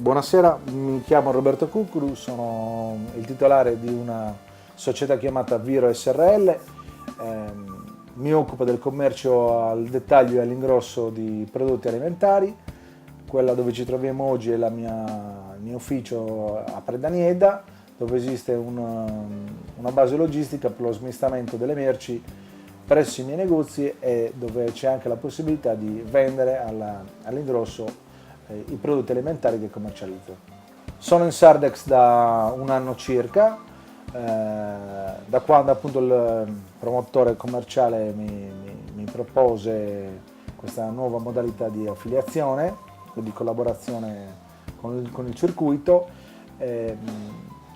Buonasera, mi chiamo Roberto Cuccuru, sono il titolare di una società chiamata Viro SRL, mi occupo del commercio al dettaglio e all'ingrosso di prodotti alimentari. Quella dove ci troviamo oggi è il mio ufficio a Predanieda, dove esiste una base logistica per lo smistamento delle merci presso i miei negozi e dove c'è anche la possibilità di vendere all'ingrosso i prodotti alimentari che commercializzo. Sono in Sardex da un anno circa, da quando appunto il promotore commerciale mi propose questa nuova modalità di affiliazione, di collaborazione con il circuito.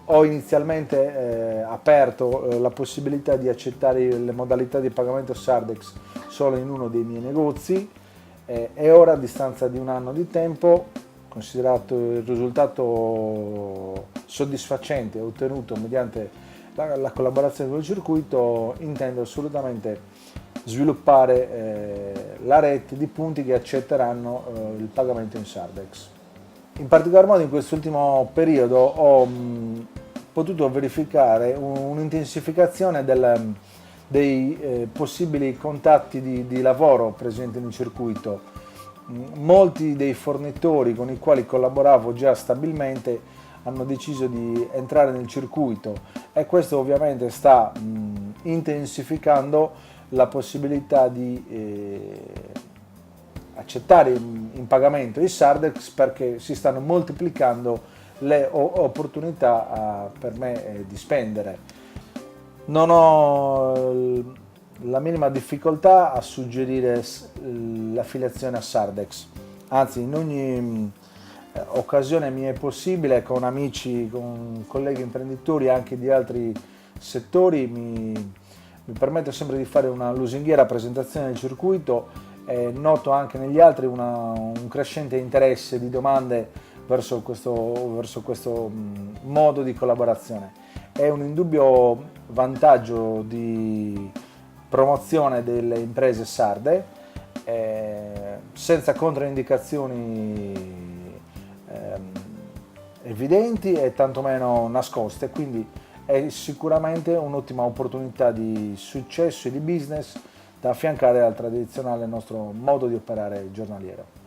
Ho inizialmente aperto la possibilità di accettare le modalità di pagamento Sardex solo in uno dei miei negozi. E ora, a distanza di un anno di tempo, considerato il risultato soddisfacente ottenuto mediante la collaborazione con il circuito, intendo assolutamente sviluppare la rete di punti che accetteranno il pagamento in Sardex. In particolar modo in quest'ultimo periodo ho potuto verificare un'intensificazione dei possibili contatti di lavoro presenti nel circuito. Molti dei fornitori con i quali collaboravo già stabilmente hanno deciso di entrare nel circuito e questo ovviamente sta intensificando la possibilità di accettare in pagamento i Sardex, perché si stanno moltiplicando le opportunità per me di spendere. Non ho la minima difficoltà a suggerire l'affiliazione a Sardex, anzi in ogni occasione mi è possibile, con amici, con colleghi imprenditori anche di altri settori, mi permetto sempre di fare una lusinghiera presentazione del circuito e noto anche negli altri un crescente interesse di domande verso questo modo di collaborazione. È un indubbio vantaggio di promozione delle imprese sarde, senza controindicazioni evidenti e tantomeno nascoste, quindi è sicuramente un'ottima opportunità di successo e di business da affiancare al tradizionale nostro modo di operare giornaliero.